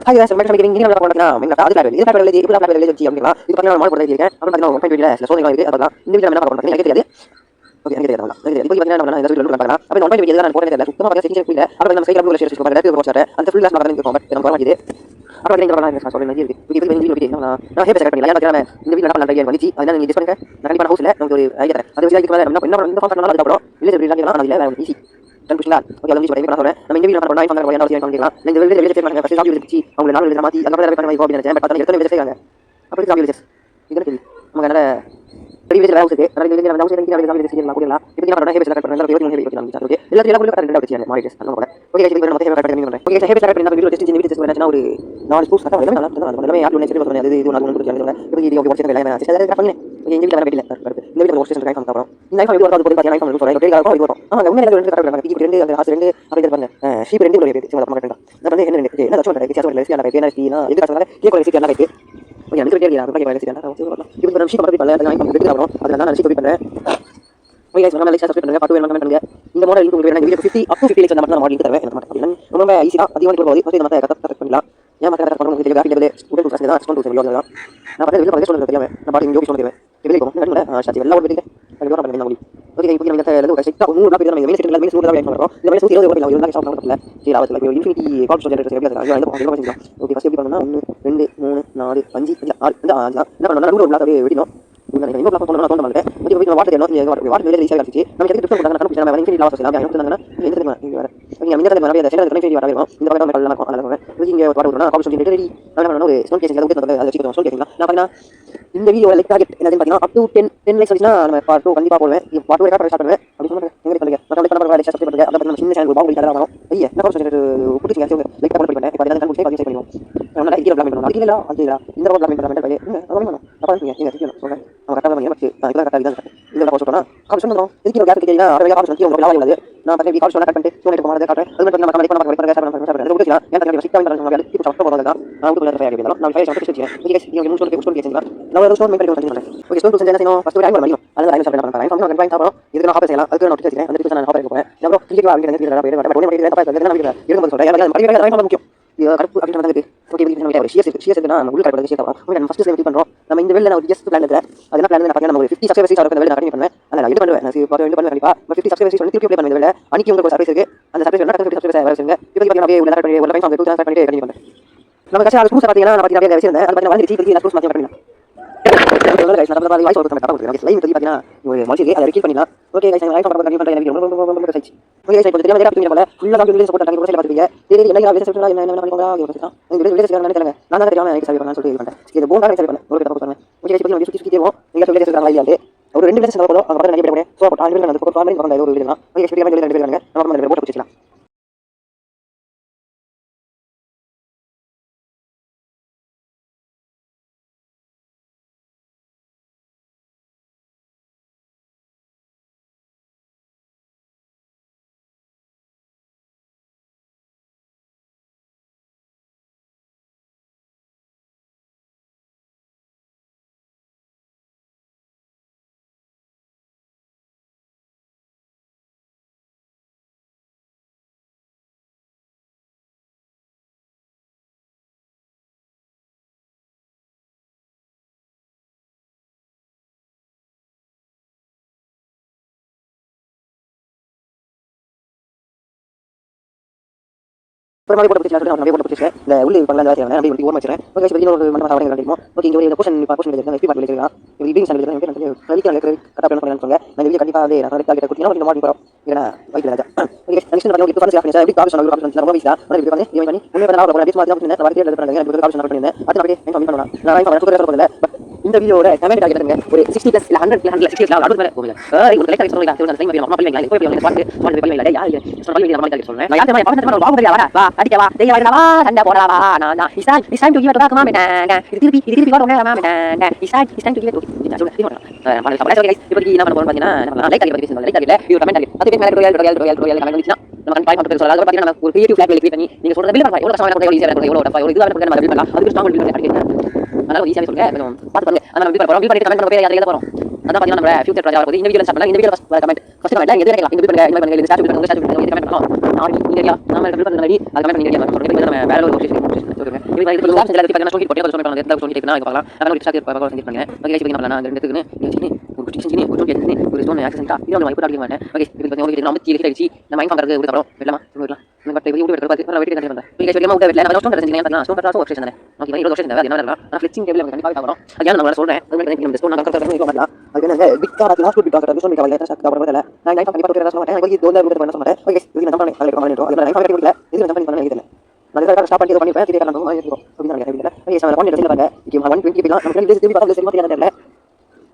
Hi guys welcome to இங்க நம்ம போறோம்னா இந்த அது பிளாட் இது பிளாட் இது பிளாட் வச்சு அப்படினா இது பத்தின மால் போட்டு இருக்கேன் அப்புறம் பாத்தீங்கன்னா 1.2 சில சோதனைகள் இருக்கு அதான் இந்த வீடியோல என்ன பார்க்க போறோம் எனக்கு தெரியாது ஓகே எனக்கு தெரியாது இப்போ பாத்தீங்கன்னா நம்ம இந்த வீடியோல பார்க்கலாம் அப்ப 1.2 வீடியோ நான் போடுறேன் சுத்தமா பார்க்க செஞ்சு புரியல அப்புறம் நம்ம சைடுல ஷேர் பண்ணி பார்க்க போறோம் அந்த ஃபுல் கிளாஸ் பார்க்க போறோம் நம்ம போற மாதிரி அப்புறம் நீங்க வரலாம் நான் சொல்றேன் இருக்கு இது வீடியோ நான் ஹேப் செட் பண்ணி நான் இந்த வீடியோ நான் பண்ணலாம் வந்துச்சு அதனால நீங்க டிஸ்ட் பண்ணுங்க நான் கண்டிப்பா ஹவுஸ்ல நமக்கு ஒரு ஐடியா தரேன் அது வச்சு என்ன இந்த ஃபார்ம் பண்ணலாம் அதுக்கு அப்புறம் இல்ல இப்படி இல்லனா நான் இல்ல ஈஸி கன்ஃபியூஷனா ஓகே வந்து சொல்றேன் நான் சொல்றேன் நம்ம இந்த வீடியோ பண்ணலாம் நான் பண்ணலாம் என்ன செய்யலாம் இந்த வீடியோ வெளிய செக் பண்ணுங்க ஃபர்ஸ்ட் ஆப்ஷன் இருந்துச்சு அவங்க நாலு எழுத மாத்தி அதுக்கு அப்புறம் பண்ணி கோபி நினைச்சேன் பட் அத எத்தனை வெச்சு செய்றாங்க அப்படி சாமி வெச்சு இது நமக்கு நல்ல பெரிய வெச்சு ஹவுஸ் இருக்கு நிறைய வெச்சு ஹவுஸ் இருக்கு நிறைய வெச்சு செய்யலாம் கூடலாம் இப்போ நான் ஹேப் செட் பண்றேன் நிறைய வெச்சு நான் ஓகே எல்லாத்தையும் கூட கரெக்ட்டா வெச்சு மாரி டெஸ்ட் பண்ணலாம் ஓகே இது நம்ம ஹேப் செட் பண்ணி பண்றேன் ஓகே ஹேப் செட் பண்ணி வீடியோ டெஸ்ட் வீடியோ டெஸ்ட் பண்ணா ஒரு நாலு ஸ்பூஸ் கரெக்ட்டா நல்லா நல்லா யார் ஒண்ணு செட் பண்ணி அது இது நான் உங்களுக்கு சொல்றேன் இப்போ இது ஓகே வாட்ச் எல்லாம் நான் செட் பண்ணி ஓகே இந்த வீடியோ வரவே இல்ல இந்த வீடியோ வாட்ச் செட் பண்ணி அப்புறம் இந்த ஐஃபோன் வீடியோ வரது போய் பாத்தீங்கன்னா ஐஃபோன் சொல்றேன் ஓகே கால் இது வரும் ஆமா உண்மையிலே ரெண்டு கரெக்ட்டா இருக்காங்க டிவி ரெண்டு அந்த ஹாஸ் ரெண்டு அப்படி பாருங்க ஷீப் ரெண்டு உள்ள இருக்கு சின்ன மார்க்கெட் நான் வந்து என்ன நினைக்கிறேன் என்ன சொல்றேன் கேஸ் வரல சில பேர் என்ன எது கரெக்ட்டா கேக் வர சிட்டி எல்லாம் இருக்கு ஓகே எனக்கு தெரியாது நான் கேக் வர சிட்டி எல்லாம் இப்போ நம்ம ஷீப் பத்தி பண்ணல ஐஃபோன் எடுத்து வரோம் அதனால நான் ஷீப் பண்றேன் ஓகே गाइस நம்ம லைக் சப்ஸ்கிரைப் பண்ணுங்க பாட்டு வேணும் கமெண்ட் பண்ணுங்க இந்த மாடல் உங்களுக்கு வேணும் வீடியோ 50 up to 50 லைக்ஸ் நம்ம மாடல் தரேன் எனக்கு மட்டும் ரொம்ப ஈஸியா அதிகமா போகுது ஃபர்ஸ்ட் நம்ம கரெக்ட் பண்ணலாம் ஏன் மக்கள் கரெக்ட் பண்ணுங்க தெரியும் கிராஃபிக் லெவல் ஸ்டூடண்ட் கிளாஸ் தான் ஸ்டூடண்ட் வீடியோ தான் நான் பக்கத்துல வீடியோ சொல்றது தெரியாம நான் பாட்டு யோகி சொல்றேன் வெளிய போங்க நான் சாத்தி எல்லாம் ஒரு வீடியோ வீடியோ பண்ணி நான் ஓகே இப்போ நம்ம இந்த லெவல் செட் மூணு நாள் நம்ம மெயின் செட் எல்லாம் மூணு நாள் பண்றோம் இந்த மெயின் 20 ஓகே நான் ஷாப் பண்ணல சரி ஆவத்துல இப்போ இன்ஃபினிட்டி கால்ஸ் ஜெனரேட்டர் எப்படி அது வந்து கொஞ்சம் கொஞ்சம் ஓகே ஃபர்ஸ்ட் எப்படி பண்ணனும்னா 1 2 3 4 5 6 என்ன பண்ணனும்னா நடுவுல உள்ள அப்படியே வெடினோம் நான் இன்னொரு பிளாட் பண்ணனும்னா தோண மாட்டேன் ஓகே இப்போ வாட்டர் தேனோ வாட்டர் வெளிய ஈஸியா கிடச்சி நம்ம எதுக்கு டிஸ்கவுண்ட் பண்ணாங்க நம்ம நம்ம இன்ஃபினிட்டி லாஸ் எல்லாம் என்ன பண்ணாங்கன்னா இந்த தெரியுமா இங்க வர நீங்க இந்த மாதிரி நிறைய சென்டர் கனெக்ட் வர வரும் இந்த பக்கம் நம்ம நல்லா இருக்கும் இங்க வாட்டர் விடுறோம்னா கால்ஸ் ஜெனரேட்டர் ரெடி நான் என்ன ஒரு ஸ்டோன் கேசிங் அதை அதை வச்சுக்கிறோம் ஸ்டோன் கேசிங் நான் பாத்தீங்கன்னா இந்த வீடியோ லைக் டார்கெட் என்னன்னு பாத்தீங்கன்னா up to 10 லைக்ஸ் வந்துச்சுனா நம்ம பார்ட் 2 கண்டிப்பா போடுவேன் பார்ட் 2 ரெக்கார்ட் ஸ்டார்ட் பண்ணுவேன் அப்படி சொல்லுங்க எங்க பண்ணுங்க நான் லைக் பண்ண லைக் சப்ஸ்கிரைப் பண்ணுங்க அப்புறம் நம்ம சின்ன சேனல் பாவுலி கலரா வரும் ஐயா நான் கால்ஸ் ஜெனரேட்டர் புடிச்சீங்க லைக் பண்ணி இப்போ அதெல்லாம் கண்டுபிடிச்சு பாதி செய்யணும் நான் லைக் பிளாக் பண்ணனும் அதுக்கு இல்ல அது இந்த ரோட் பிளாக் பண்ண வேண்டாம் அதான் பண்ணனும் அப்ப நீங்க சொல்றேன் நம்ம கரெக்ட்டா பண்ணி பட் இதெல்லாம் கரெக்ட்டா இதான் இந்த கால்ஸ் சொன்னா கால்ஸ் சொல்றோம் இதுக்கு ஒரு கேப் கேட்டீங்கன்னா நிறைய கால்ஸ் வந்து உங்களுக்கு லாபம் உள்ளது நான் பத்தி கால்ஸ் சொன்னா கட் பண்ணிட்டு சோனேட் போறது காட்டுறேன் அது மட்டும் நம்ம லைக் பண்ண சாப்பிடுறேன் அது உங்களுக்கு ஏன் தெரியும் சிக்கா வந்து நம்ம இப்போ சாப்பிட்டு போறதா நான் உங்களுக்கு ஃபேர் ஆகிடலாம் நான் ஃபேஸ் ஆகிட்டு வச்சிருக்கேன் ஓகே गाइस நீங்க மூணு சொல்லி கேச்சீங்களா நான் ஒரு ஸ்டோன் மேக் பண்ணி சொல்றேன் ஓகே ஸ்டோன் செஞ்சா என்ன ஃபர்ஸ்ட் ஒரு ஐஃபோன் பண்ணி அது ஐஃபோன் சாப்பிட போறேன் ஐஃபோன் நான் பாயிண்ட் சாப்பிடுறோம் இதுக்கு நான் ஆஃபர் செய்யலாம் அதுக்கு நான் நோட்டிஃபிகேஷன் அந்த டிஸ்கிரிப்ஷன் நான் ஆஃபர் போறேன் அப்புறம் கிளிக் ஆகி எனக்கு இதெல்லாம் பேர் வரேன் ஒண்ணே தப்பா இருக்கு நான் இருங்க சொல்றேன் எனக்கு மறுபடியும் ஐஃபோன் முக்கியம் இது கரெக்ட் அப்படி நடந்துது ஓகே இப்போ நம்ம ஒரு ஷியர்ஸ் நான் உள்ள கரெக்ட் ஷியர் ஆகும் ஓகே நான் ஃபர்ஸ்ட் சேவ் பண்றோம் நம்ம இந்த வெளில நான் ஒரு ஜஸ்ட் பிளான் எடுக்கிறேன் அது என்ன பிளான் நான் பாத்தீங்கன்னா நம்ம 50 சப்ஸ்கிரைபர்ஸ் ஆகும் வெளில கண்டிப்பா பண்ணுவேன் நான் இது பண்ணுவேன் நான் பாத்து இது பண்ணுவேன் கண்டிப்பா 50 சப்ஸ்கிரைபர்ஸ் வந்து திருப்பி ப்ளே பண்ணுவேன் வெளில அன்னைக்கு உங்களுக்கு ஒரு சர்வீஸ் இருக்கு அந்த சர்வீஸ் என்ன 50 சப்ஸ்கிரைபர்ஸ் வரதுங்க இப்போ பாத்தீங்கன்னா அப்படியே உள்ள பண்ணி ஒரு டைம் வந்து 2 பண்ணிட்டு கண்டிப்பா பண்ணுவேன் நம்ம கட்சி அது ஸ்கூல்ஸ் பாத்தீங்கன்னா நான் பாத்தீங்கன்னா வச்சிருந்தேன் அது பாத்தீங்கன்னா வந்து ரீச் ஸ்கூல்ஸ் மாத்தி பண்ணலாம் வாய்ஸ் ஓவர் பண்ணுறேன் லைவ் பார்த்தீங்கன்னா ஒரு மனுஷன் அதை ரெக்கீட் பண்ணிடலாம் ஓகே गाइस நான் ஐஃபோன் கண்டிப்பா பண்ணுறேன் எனக்கு ரொம்ப சைஸ் ஓகே गाइस இப்போ தெரியாம நிறைய பண்ணுவீங்க போல ஃபுல்லா தான் வீடியோ சப்போர்ட் பண்ணி பார்த்துப்பீங்க சரி என்ன வேலை செட் என்ன பண்ணிக்கோங்க ஒரு வீடியோ செட் நினைக்கிறேன் நான் தான் தெரியாம எனக்கு சரி பண்ணலாம் சொல்லிட்டு பண்ணேன் இது போன் தான் சரி பண்ணேன் ஒரு தப்பு பண்ணேன் ஓகே गाइस இப்போ நம்ம சுத்தி தேவோம் நீங்க வீடியோ செட் பண்ணலாம் இல்லையா ஒரு ரெண்டு நிமிஷம் போறோம் அங்க நிறைய பேர் சோ அப்ப ஆன்லைன்ல அந்த ஃபோட்டோ ஆன்லைன் பண்ணலாம் ஒரு வீடியோ தான் ஓகே ஸ்பீக்கர் மேல ரெண்டு பேர் இருக்காங்க நம்ம நம்ம போட்டு வச்சிடலாம் ஒரு மாதிரி போட்டு பிடிச்சலாம் நான் போட்டு பிடிச்சேன் இந்த உள்ள பண்ணலாம் வேற அப்படியே வந்து ஓரமா வச்சறேன் ஓகே गाइस ஒரு மண்டபம் சாவறேன் கண்டிப்பா ஓகே இங்க ஒரு போஷன் எடுத்துங்க எப்படி பண்ணி வச்சிருக்கேன் இது வீடியோ சேனல் இருக்கு எனக்கு ரவிக்கு எனக்கு கரெக்ட்டா பண்ணலாம் சொல்லுங்க நான் வீடியோ கண்டிப்பா அதே நான் கரெக்ட்டா குடினா இந்த மாதிரி போறோம் ஏனா வைக்கல ராஜா ஓகே நெக்ஸ்ட் பண்ணி இப்போ ஃபர்ஸ்ட் ஆஃப் எப்படி காப்ஷன் ஆப்ஷன் நம்ம வீசா நான் இப்படி பண்ணி இவன் பண்ணி உண்மையா நான் போறேன் அப்படியே மாதிரி ஆப்ஷன் நான் வரதே எழுத பண்ணேன் எனக்கு காப்ஷன் பண்ணிருந்தேன் அது அப்படியே என்ன பண்ணி பண்ணலாம் நான் இப்போ சூப்பரா போறேன் இந்த வீடியோட கமெண்ட் ஆகிடுங்க ஒரு 60 பிளஸ் இல்ல 100 100 60 பிளஸ் அடுத்து மேல போங்க ஒரு லைக் சொல்லுங்க நான் டைம் பண்ணி நம்ம பண்ணி இப்போ பாட்டு பண்ணி இல்ல யாரு சொல்லி நம்ம டார்கெட் சொல்றேன் நான் யாரமா பாத்து நம்ம வாங்க வரா வா அடிக்க வா டேய் வரா சண்டை போடா வா நான் is time to give it back ma'am இது திருப்பி போடுங்க ma'am is time to give it சொல்லுங்க நான் சப்ளை சொல்லுங்க இப்போ என்ன பண்ண போறோம் பாத்தீங்கன்னா லைக் ஆகி பேசுங்க லைக் ஆகி இது கமெண்ட் ஆகி அது மேல ரோயல் கமெண்ட் வந்துச்சுனா நம்ம கண்டிப்பா பண்ண சொல்லலாம் அது பாத்தீங்கன்னா ஒரு கிரியேட்டிவ் ஃபிளாக் கிளிக் பண்ணி நீங்க சொல்றது பில் பண்ணலாம் எவ்வளவு கஷ்டமா இருக்கும் ஈஸியா இருக்கும் எவ்வளவு இதுவா இருக்கும் நம்ம பில் பண்ணலாம் அதுக்கு ஸ்ட்ராங் பில் பண்ணி அதனால ஈஸியாக சொல்லுங்க கொஞ்சம் பார்த்து பாருங்க. ஆனால் நம்ம வியூ பண்ணிட்டு கமெண்ட் பண்ண யாரை எழுத போகிறோம் அதான் பார்த்தீங்கன்னா நம்ம ஃபியூச்சர் ப்ராஜெக்ட் போது இந்த வீடியோ ஸ்டார்ட் பண்ணலாம். இந்த வீடியோ கமெண்ட் ஃபர்ஸ்ட் கமெண்ட் எது கேட்கலாம். இந்த வீடியோ பண்ணுங்க இந்த ஸ்டார்ட் பண்ணுங்க இந்த கமெண்ட் பண்ணலாம். நான் இந்தியா நம்ம பில் பண்ண ரெடி அது கமெண்ட் இந்தியா சொல்றேன். நம்ம வேற ஒரு விஷயம் சொல்றேன். இது இது ஸ்டார்ட் செஞ்சல பத்தி ஸ்டோரி போட்டு சொல்றேன். எந்த ஸ்டோரி கேட்கலாம் இங்க பார்க்கலாம். நான் ஒரு ஸ்டார்ட் பார்க்க செஞ்சு பண்ணுங்க. ஓகே गाइस இப்போ நம்ம ரெண்டு எடுத்துக்கினு ஒரு குட்டி செஞ்சு ஒரு ஸ்டோரி எடுத்து ஒரு ஸ்டோன் ஆக்சன்ட்டா இது நம்ம இப்படி மாட்டேன். ஓகே இப்போ உங்களுக்கு நம்ம தீல கிடச்சி நம்ம மைண்ட் பண்றது ஒரு அப்புறம் வெள்ளமா சொல்லிடலாம். நம்ம பட் வீடியோ எடுத்து பார்த்து நான் வெயிட் பண்ணிட்டு வந்தேன். ஓகே गाइस வெளிய விட்டு வெட்டல நம்ம ஸ்டோன் செஞ்சீங்க பண்ணலாம். ஸ்டோன் பண்றா ஆப்ஷன் தானே. ஓகே இது ஆப்ஷன் தான். அது என்ன பண்ணலாம். நான் ஃபிளிச்சிங் டேபிள் கண்டிப்பா பார்க்கறோம். அதான் நான் சொல்றேன். அது நம்ம ஸ்டோன் நான் கரெக்ட்டா பண்ணலாம். அது என்ன big car class fit car stone car latest car வரல. நான் லைஃப் கண்டிப்பா போட்டு ரசம் மாட்டேன். எனக்கு தோல்ல விட்டு பண்ண சொன்னேன். ஓகே இது நம்ம பண்ணலாம். அது பண்ணி அது லைஃப் கண்டிப்பா இது நம்ம பண்ணி பண்ணல. நான் இத ஸ்டார்ட் பண்ணி பண்ணிப்பேன். திடீர்னு நான் மாதிரி இருக்கும். அப்படி தான் கேக்குறீங்க. ஓகே சார் பாயிண்ட் எடுத்து பாருங்க. இங்க 120 பிலாம் நம்ம ஃப்ரெண்ட் திருப்பி பார்த்தா சரி மாதிரி தெரியல.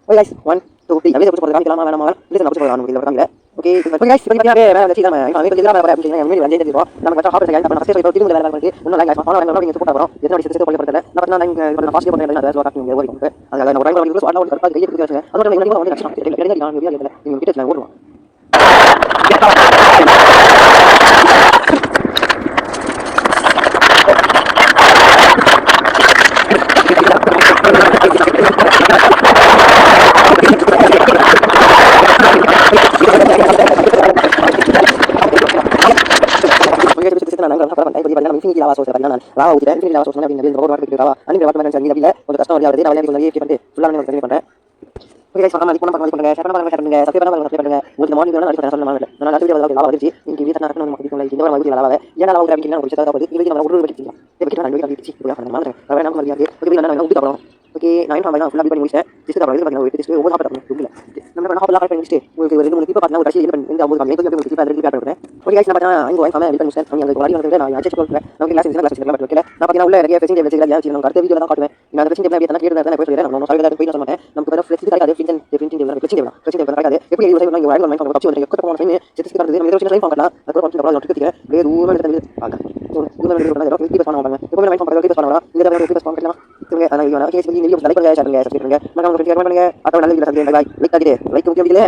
ஓகே गाइस 1 2 3 அப்படியே புடிச்சு போறோம் வேணாமா லிசன் புடிச்சு போறோம் இதுல வரல. ஓகே ஓகே गाइस இப்போ நீங்க வேற வெச்சி நம்ம இப்போ இதுல வேற அப்படி நீங்க வந்து வந்து இருக்கோம். நம்ம கரெக்ட்டா ஹாப் செய்யலாம். நம்ம ஃபர்ஸ்ட் இப்போ திரும்ப வேற பண்ணி இன்னும் லைக் ஆஃப் பண்ணலாம். நம்ம நீங்க சப்போர்ட் பண்றோம். எதனா ஒரு சிஸ்டம் போய் பண்றதுல நான் பார்த்தா நான் பாசிட்டிவ் பண்றேன். நான் வேற வாக்கிங் ஓடி போறேன். அதனால நான் ஒரு ரைட் பண்ணி ஸ்வாட் அவுட் கரெக்ட்டா கையை பிடிச்சு வச்சேன். அதோட நீங்க வந்து கஷ்டம் இல்ல நான் வீடியோ இல்ல நீங்க கிட்ட நான் ஓடுவோம். lava source lava ஊத்திட்டேன். இன்ஃபினிட்டி lava source அப்படிங்க இந்த பவர் வாட்டர் lava அன்னிக்கு வாட்டர் மேலன் சரி அப்படில ஒரு கஷ்டம் வருது. நான் வந்து ஏகே பண்ணிட்டு ஃபுல்லா நான் கண்டினியூ பண்றேன். ஓகே गाइस பண்ணலாம் இப்போ பண்ணுங்க ஷேர் பண்ணுங்க சப்ஸ்கிரைப் பண்ணுங்க உங்களுக்கு மார்னிங் வேணா நான் சொல்ல மாதிரி நான் அடுத்த வீடியோல lava வந்துச்சு. இன்னைக்கு வீட்ல நடக்கணும் நமக்கு பிடிக்கும் லைக் இந்த ஒரு வீடியோ lava ஏனா lava அப்படிங்க நான் ஒரு விஷயத்தை பார்த்து இது நம்ம ஒரு வெட்டி இப்போ நான் வீடியோ வெட்டி போலாம் மாதிரி வேற நம்ம வந்து ஓகே நான் ஊத்தி தரோம். ஓகே நான் இன்ஃபார்ம் ஃபுல்லா பண்ணி முடிச்சேன். டிஸ்க் அப்புறம் இது பண்ணி வெட்டி ஒவ்வொரு ஹாப் பண்ணி நம்ம ஹாப் லாக் பண்ணி உங்களுக்கு ஒரு 2 3 டிப் பார்த்தா ஒரு கடைசி இந்த அமௌண்ட் கம்மி கொஞ்சம் டிப் பண்ணி ரிப்பேர் பண்ணுறேன். ஓகே गाइस நான் பார்த்தா அங்க வாங்கி பண்ணி முடிச்சேன். அவங்க ஒரு வாடி வந்து நான் அட்ஜஸ்ட் பண்ணுறேன். நமக்கு கிளாஸ் பட் ஓகே நான் பார்த்தா உள்ள நிறைய ஃபெசிலிட்டி வச்சிருக்கேன். யாச்சு நான் அடுத்த வீடியோல தான் காட்டுவேன். நான் ஃபெசிலிட்டி எப்படி நான் கேட்டதா நான் பேசுறேன். நான் சைடுல போய் நான் சொன்னேன். நமக்கு வேற ஃப்ளெக்சிபிலிட்டி கிடையாது. ஃபின்ஜன் ஃபெசிலிட்டி கிடையாது. எப்படி யூஸ் பண்ணி வாடி மைண்ட் பண்ணி ஆப்ஷன் இருக்கு. கொட்ட போன செட்டிஸ் கார்டு நம்ம ஏதோ லைன் பண்ணலாம். அதுக்கு கொஞ்சம் ப்ராப்ளம் இருக்கு. வேற ஊர்ல இருந்து பாக்க ஊர்ல இருந்து பண்ணா ரொம்ப டிப் பண்ணலாம். இப்போ மைண்ட் பண்ணி டிப் பண்ணலாம். இந்த வேற டிப் பண்ணலாம். ஓகே நான் கேஸ் வீடியோ லைக் பண்ணுங்க ஷேர் பண்ணுங்க சப்ஸ்கிரைப் பண்ணுங்க. மறக்காம ஷேர் பண்ணுங்க. அப்புறம் நல்ல வீடியோ சப்ஸ்கிரைப் லைக் பண்ணிட்டு லைக் முக்கியம் இல்ல